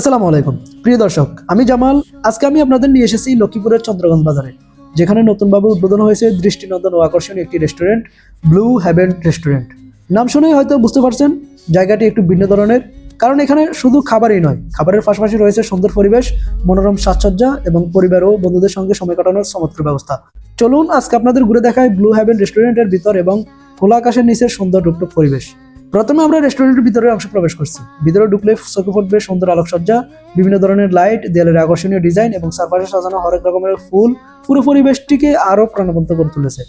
আসসালামু আলাইকুম প্রিয় দর্শক, আমি জামাল। আজকে আমি আপনাদের নিয়ে এসেছি লক্ষ্মীপুরের চন্দ্রগঞ্জ বাজারে, যেখানে নতুনভাবে উদ্বোধন হয়েছে দৃষ্টিনন্দন ও আকর্ষণীয় একটি রেস্টুরেন্ট, ব্লু হেভেন রেস্টুরেন্ট। নাম শুনেই হয়তো বুঝতে পারছেন জায়গাটি একটু ভিন্ন ধরনের, কারণ এখানে শুধু খাবারই নয়, খাবারের পাশাপাশি রয়েছে সুন্দর পরিবেশ, মনোরম সাজসজ্জা এবং পরিবার ও বন্ধুদের সঙ্গে সময় কাটানোর চমৎকার ব্যবস্থা। চলুন আজকে আপনাদের ঘুরে দেখায় ব্লু হেভেন রেস্টুরেন্টের ভিতর এবং খোলা আকাশের নিচের সুন্দর রূপটুপ পরিবেশ। প্রথমে আমরা রেস্টুরেন্টের ভিতরে অংশ প্রবেশ করছি। ভিতরে ঢুকলে চোখে পড়বে সুন্দর আলোকসজ্জা, বিভিন্ন ধরনের লাইট, দেয়ালের আকর্ষণীয় ডিজাইন এবং চারপাশে সাজানো হরেক রকমের ফুল পুরো পরিবেশটিকে আরো প্রাণবন্ত করে তুলেছে।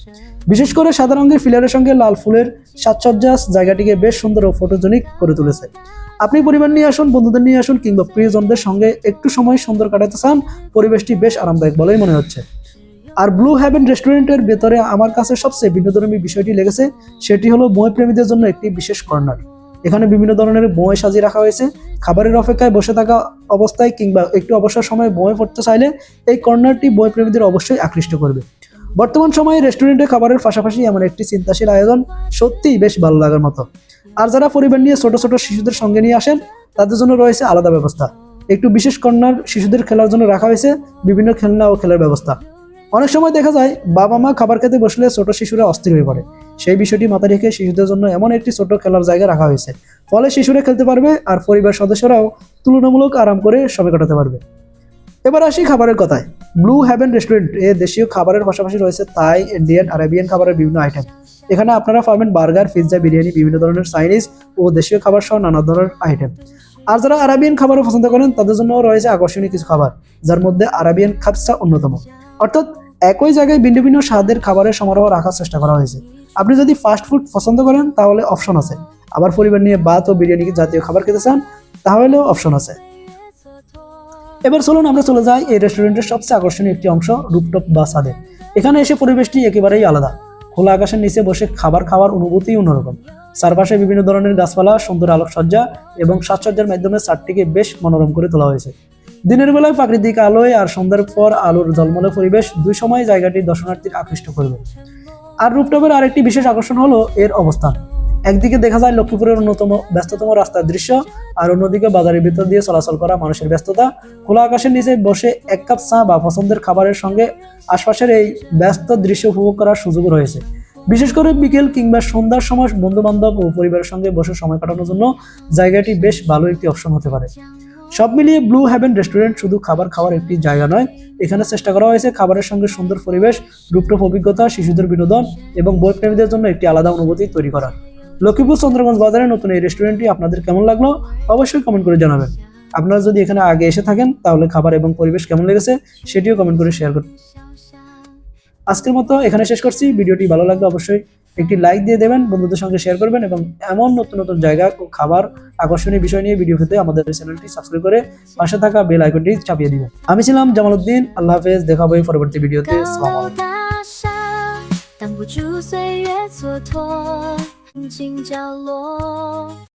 বিশেষ করে সাদা রঙের ফিলারের সঙ্গে লাল ফুলের সাজসজ্জা জায়গাটিকে বেশ সুন্দর ও ফটোজেনিক করে তুলেছে। আপনি পরিবার নিয়ে আসুন, বন্ধুদের নিয়ে আসুন কিংবা প্রিয়জনদের সঙ্গে একটু সময় সুন্দর কাটাতে চান, পরিবেশটি বেশ আরামদায়ক বলেই মনে হচ্ছে। আর ব্লু হেভেন রেস্টুরেন্টের ভেতরে আমার কাছে সবচেয়ে বিনোদনী বিষয়টি লেগেছে, সেটি হলো বই প্রেমীদের জন্য একটি বিশেষ কর্নার। এখানে বিভিন্ন ধরনের বই সাজিয়ে রাখা হয়েছে। খাবারের অপেক্ষায় বসে থাকা অবস্থায় কিংবা একটু অবসর সময়ে বই পড়তে চাইলে এই কর্নারটি বই প্রেমীদের অবশ্যই আকৃষ্ট করবে। বর্তমান সময়ে রেস্টুরেন্টে খাবারের পাশাপাশি এমন একটি চিন্তাশীল আয়োজন সত্যিই বেশ ভালো লাগার মতো। আর যারা পরিবার নিয়ে ছোট ছোট শিশুদের সঙ্গে নিয়ে আসেন, তাদের জন্য রয়েছে আলাদা ব্যবস্থা। একটু বিশেষ কর্নার শিশুদের খেলার জন্য রাখা হয়েছে, বিভিন্ন খেলনা ও খেলার ব্যবস্থা। অনেক সময় দেখা যায় বাবা মা খাবার খেতে বসলে ছোট শিশুরা অস্থির হয়ে পড়ে। সেই বিষয়টি মাথায় রেখে শিশুদের জন্য এমন একটি ছোট খেলার জায়গা রাখা হয়েছে, ফলে শিশুরা খেলতে পারবে আর পরিবার সদস্যরাও তুলনামূলক আরাম করে সময় কাটাতে পারবে। এবার আসি খাবারের কথায়। ব্লু হেভেন রেস্টুরেন্ট এ দেশীয় খাবারের পাশাপাশি রয়েছে থাই, ইন্ডিয়ান, আরাবিয়ান খাবারের বিভিন্ন আইটেম। এখানে আপনারা পাবেন বার্গার, পিৎজা, বিরিয়ানি, বিভিন্ন ধরনের চাইনিজ ও দেশীয় খাবার সহ নানা ধরনের আইটেম। আর যারা আরাবিয়ান খাবারও পছন্দ করেন, তাদের জন্য রয়েছে আকর্ষণীয় কিছু খাবার, যার মধ্যে আরাবিয়ান খাবসা অন্যতম। অর্থাৎ একই জায়গায় ভিন্ন ভিন্ন স্বাদের খাবারের সমারোহ রাখার চেষ্টা করা হয়েছে। আপনি যদি ফাস্ট ফুড পছন্দ করেন তাহলে অপশন আছে, আবার পরিবার নিয়ে ভাত ও বিরিয়ানি জাতীয় খাবার খেতে চান তাহলেও অপশন আছে। এবার চলুন আমরা চলে যাই এই রেস্টুরেন্টের সবচেয়ে আকর্ষণীয় একটি অংশ, রুফটপ বা ছাদে। এখানে এসে পরিবেশটি একেবারেই আলাদা। খোলা আকাশের নিচে বসে খাবার খাওয়ার অনুভূতি অন্যরকম। চারপাশে বিভিন্ন ধরনের গাছপালা, সুন্দর আলোকসজ্জা এবং সাজসজ্জার মাধ্যমে ছাদটিকে বেশ মনোরম করে তোলা হয়েছে। দিনের বেলায় প্রাকৃতিক আলোয় আর সন্ধ্যার পর আলোর ঝলমলে পরিবেশ দুই সময় জায়গাটি দর্শনার্থীর আকৃষ্ট করবে। আর রুফটপের আরেকটি বিশেষ আকর্ষণ হলো এর অবস্থান। একদিকে দেখা যায় লক্ষ্মীপুরের অন্যতম ব্যস্ততম রাস্তার দৃশ্য, আর অন্যদিকে বাজারের ভিতর দিয়ে চলাচল করা মানুষের ব্যস্ততা। খোলা আকাশের নিচে বসে এক কাপ চা বা পছন্দের খাবারের সঙ্গে আশপাশের এই ব্যস্ত দৃশ্য উপভোগ করার সুযোগ রয়েছে। বিশেষ করে বিকেল কিংবা সন্ধ্যার সময় বন্ধু বান্ধব ও পরিবারের সঙ্গে বসে সময় কাটানোর জন্য জায়গাটি বেশ ভালো একটি অপশন হতে পারে। সব মিলিয়ে ব্লু হেভেন রেস্টুরেন্ট শুধু খাবার খাওয়ার একটি জায়গা নয়, এখানে চেষ্টা করা হয়েছে খাবারের সঙ্গে সুন্দর পরিবেশ, রুফটপ অভিজ্ঞতা, শিশুদের বিনোদন এবং বই প্রেমীদের জন্য একটি আলাদা অনুভূতি তৈরি করা। লক্ষ্মীপুর চন্দ্রগঞ্জ বাজারে নতুন এই রেস্টুরেন্টটি আপনাদের কেমন লাগলো অবশ্যই কমেন্ট করে জানাবেন। আপনারা যদি এখানে আগে এসে থাকেন তাহলে খাবার এবং পরিবেশ কেমন লেগেছে সেটিও কমেন্ট করে শেয়ার করুন। আজকের মতো এখানে শেষ করছি। ভিডিওটি ভালো লাগলে অবশ্যই একটি লাইক দিয়ে দেবেন, বন্ধুদের সঙ্গে শেয়ার করবেন এবং এমন নতুন নতুন জায়গা ও খাবার আকর্ষণীয় বিষয় নিয়ে ভিডিও পেতে আমাদের চ্যানেলটি সাবস্ক্রাইব করে পাশে থাকা বেল আইকনটি চাপিয়ে দিবেন। আমি ছিলাম জামালউদ্দিন। আল্লাহ হাফেজ, দেখা হবে পরবর্তী ভিডিওতে। আসসালামু আলাইকুম।